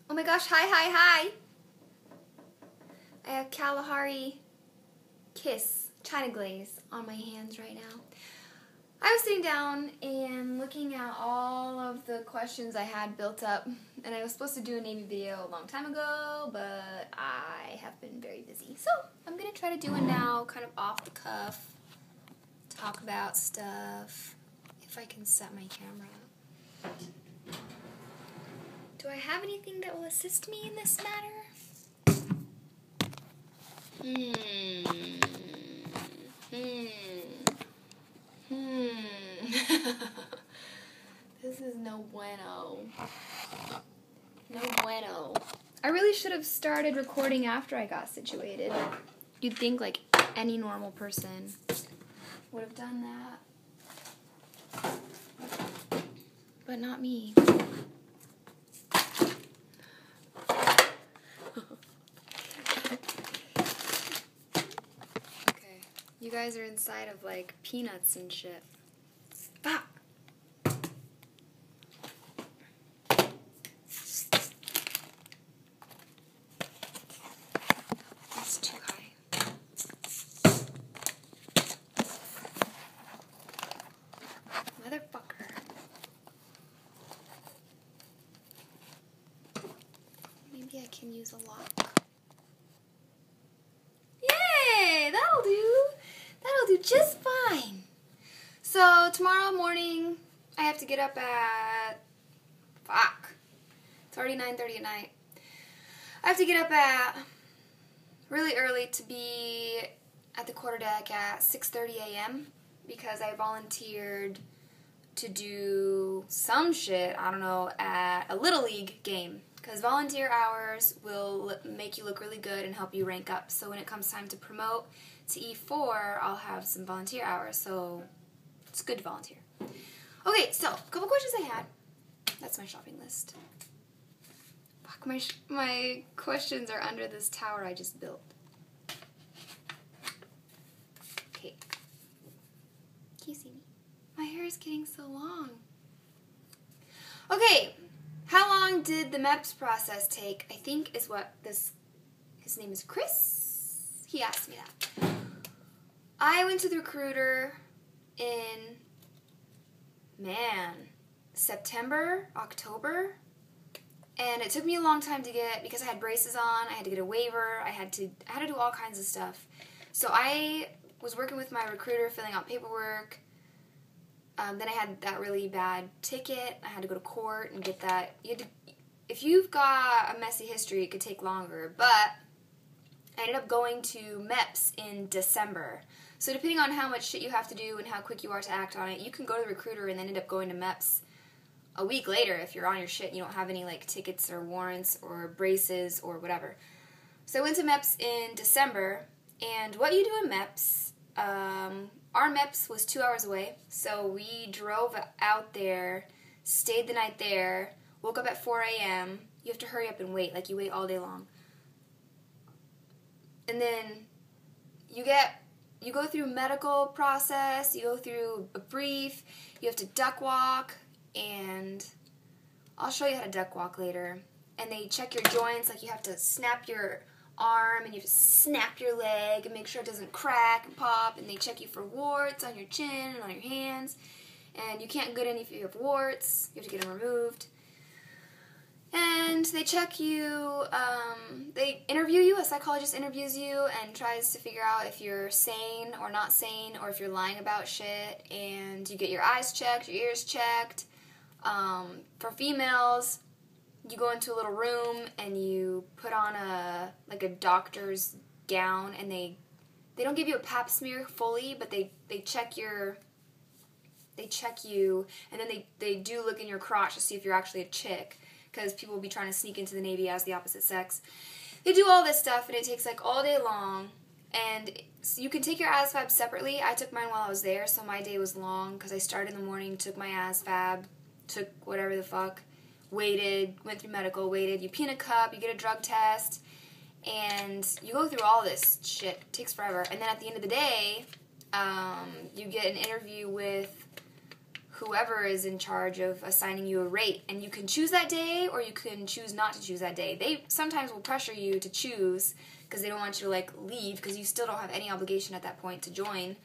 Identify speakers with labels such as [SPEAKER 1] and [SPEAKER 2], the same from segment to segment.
[SPEAKER 1] Oh my gosh, hi. I have Kalahari Kiss China Glaze on my hands right now. I was sitting down and looking at all of the questions I had built up, and I was supposed to do a Navy video a long time ago, but I have been very busy. So I'm going to try to do it now, kind of off the cuff, talk about stuff, if I can set my camera up. Do I have anything that will assist me in this matter? This is no bueno. No bueno. I really should have started recording after I got situated. You'd think like any normal person would have done that. But not me. Okay. You guys are inside of like peanuts and shit. Fuck! That's too high. Motherfucker. Maybe I can use a lock. Yay! That'll do. That'll do just fine. So tomorrow morning, I have to get up at... Fuck. It's already 9:30 at night. I have to get up at really early to be at the quarterdeck at 6:30 a.m. because I volunteered to do some shit, I don't know, at a Little League game. Because volunteer hours will make you look really good and help you rank up. So when it comes time to promote to E4, I'll have some volunteer hours. So it's good to volunteer. Okay, so a couple questions I had. That's my shopping list. Fuck, my questions are under this tower I just built. Okay. Can you see me? My hair is getting so long. Okay. How long did the MEPS process take? I think is what his name is Chris? He asked me that. I went to the recruiter in, September, October. And it took me a long time to get, because I had braces on, I had to get a waiver, I had to do all kinds of stuff. So I was working with my recruiter, filling out paperwork. Then I had that really bad ticket. I had to go to court and get that. If you've got a messy history, it could take longer. But I ended up going to MEPS in December. So depending on how much shit you have to do and how quick you are to act on it, you can go to the recruiter and then end up going to MEPS a week later if you're on your shit and you don't have any like tickets or warrants or braces or whatever. So I went to MEPS in December. And what you do in MEPS... our MEPS was 2 hours away, so we drove out there, stayed the night there, woke up at 4 a.m. You have to hurry up and wait, like you wait all day long. And then you go through medical process, you go through a brief, you have to duck walk, and I'll show you how to duck walk later. And they check your joints, like you have to snap your arm and you have to snap your leg and make sure it doesn't crack and pop, and they check you for warts on your chin and on your hands, and you can't get any if you have warts, you have to get them removed. And they check you, they interview you, a psychologist interviews you and tries to figure out if you're sane or not sane, or if you're lying about shit, and you get your eyes checked, your ears checked. For females, you go into a little room and you put on a doctor's gown, and they don't give you a pap smear fully, but they check you, and then they do look in your crotch to see if you're actually a chick, because people will be trying to sneak into the Navy as the opposite sex. They do all this stuff, and it takes like all day long, and you can take your ASVAB separately. I took mine while I was there, so my day was long, because I started in the morning, took my ASVAB, took whatever the fuck, waited, went through medical, waited, you pee in a cup, you get a drug test, and you go through all this shit. It takes forever. And then at the end of the day, you get an interview with whoever is in charge of assigning you a rate, and you can choose that day or you can choose not to choose that day. They sometimes will pressure you to choose because they don't want you to like leave because you still don't have any obligation at that point to join.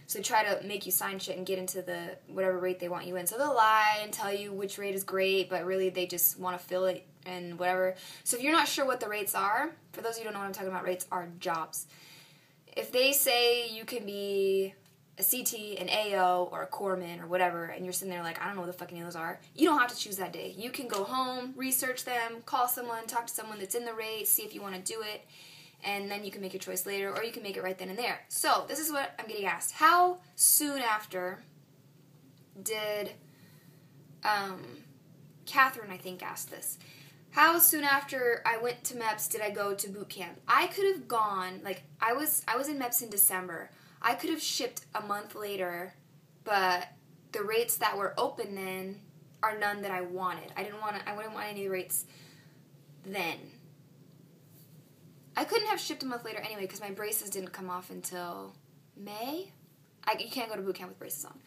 [SPEAKER 1] So they try to make you sign shit and get into the whatever rate they want you in. So they'll lie and tell you which rate is great, but really they just want to fill it and whatever. So if you're not sure what the rates are, for those of you who don't know what I'm talking about, rates are jobs. If they say you can be a CT, an AO, or a corpsman, or whatever, and you're sitting there like, I don't know what the fuck any of those are, you don't have to choose that day. You can go home, research them, call someone, talk to someone that's in the rate, see if you want to do it, and then you can make your choice later, or you can make it right then and there. So, this is what I'm getting asked. How soon after did, Catherine, I think, asked this. How soon after I went to MEPS did I go to boot camp? I could have gone, like, I was in MEPS in December. I could have shipped a month later, but the rates that were open then are none that I wanted. I wouldn't want any of the rates then. I couldn't have shipped a month later anyway because my braces didn't come off until May. You can't go to boot camp with braces on.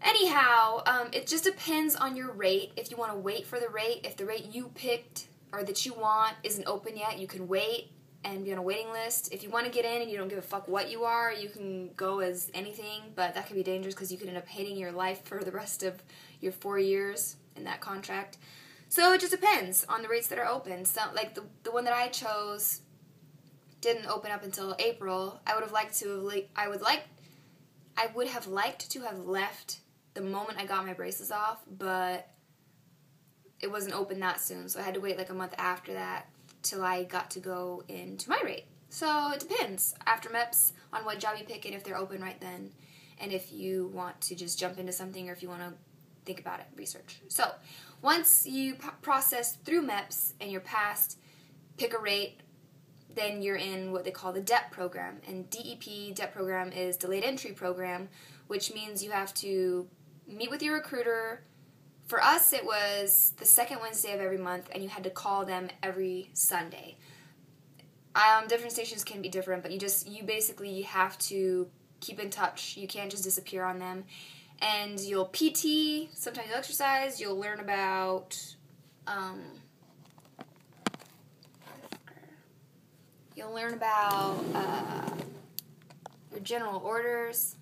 [SPEAKER 1] Anyhow, it just depends on your rate. If you want to wait for the rate, if the rate you picked or that you want isn't open yet, you can wait and be on a waiting list. If you want to get in and you don't give a fuck what you are, you can go as anything, but that can be dangerous because you could end up hating your life for the rest of your 4 years in that contract. So it just depends on the rates that are open. So, like the one that I chose didn't open up until April. I would have liked to have left the moment I got my braces off, but it wasn't open that soon, so I had to wait like a month after that till I got to go into my rate. So it depends after MEPS on what job you pick and if they're open right then, and if you want to just jump into something or if you want to think about it, research. So once you process through MEPS and you're passed, pick a rate, then you're in what they call the DEP program. And DEP program is Delayed Entry Program, which means you have to meet with your recruiter. For us, it was the second Wednesday of every month, and you had to call them every Sunday. Different stations can be different, but you basically have to keep in touch. You can't just disappear on them. And you'll PT, sometimes you'll exercise, you'll learn about, your general orders.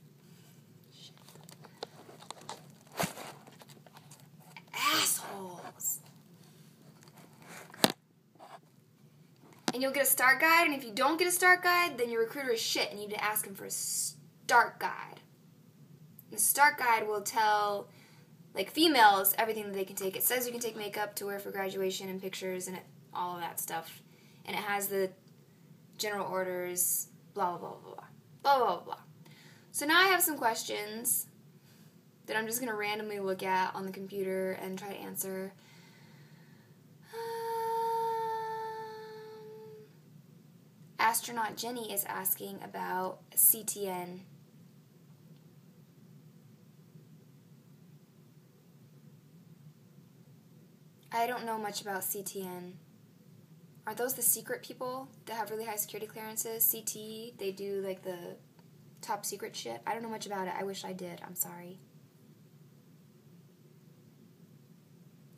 [SPEAKER 1] Assholes. And you'll get a start guide, and if you don't get a start guide, then your recruiter is shit, and you need to ask him for a start guide. And the start guide will tell, like, females everything that they can take. It says you can take makeup to wear for graduation and pictures and all of that stuff. And it has the general orders, blah, blah, blah, blah, blah, blah, blah, blah. So now I have some questions that I'm just going to randomly look at on the computer and try to answer. Astronaut Jenny is asking about CTN. I don't know much about CTN. Are those the secret people that have really high security clearances? CT, they do like the top secret shit? I don't know much about it. I wish I did. I'm sorry.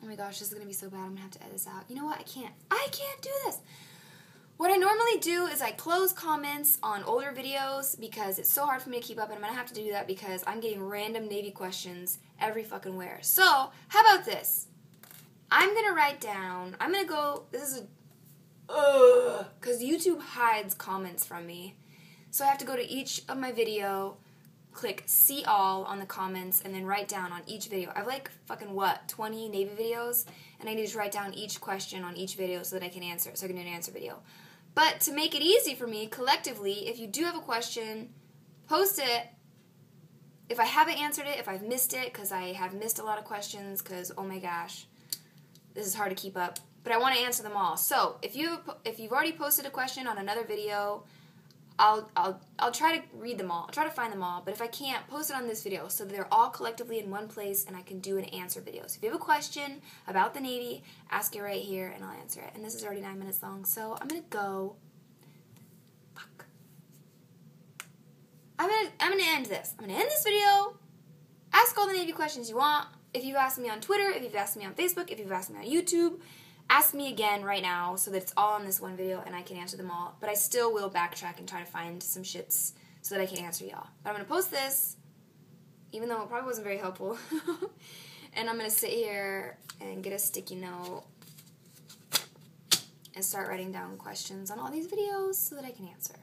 [SPEAKER 1] Oh my gosh, this is going to be so bad. I'm going to have to edit this out. You know what? I can't do this. What I normally do is I close comments on older videos because it's so hard for me to keep up, and I'm going to have to do that because I'm getting random Navy questions every fucking where. So, how about this? I'm going to write down, this is because YouTube hides comments from me. So I have to go to each of my video, click see all on the comments, and then write down on each video. I have like fucking 20 Navy videos, and I need to write down each question on each video so that I can answer it, so I can do an answer video. But to make it easy for me, collectively, if you do have a question, post it. If I haven't answered it, if I've missed it, because I have missed a lot of questions, because oh my gosh, this is hard to keep up. But I want to answer them all. So if you've already posted a question on another video, I'll try to read them all. I'll try to find them all. But if I can't, post it on this video so that they're all collectively in one place and I can do an answer video. So if you have a question about the Navy, ask it right here and I'll answer it. And this is already 9 minutes long, so I'm gonna go. Fuck. I'm gonna end this. I'm gonna end this video Ask all the Navy questions you want. If you've asked me on Twitter, if you've asked me on Facebook, if you've asked me on YouTube, ask me again right now so that it's all on this one video and I can answer them all. But I still will backtrack and try to find some shits so that I can answer y'all. But I'm going to post this, even though it probably wasn't very helpful. And I'm going to sit here and get a sticky note and start writing down questions on all these videos so that I can answer.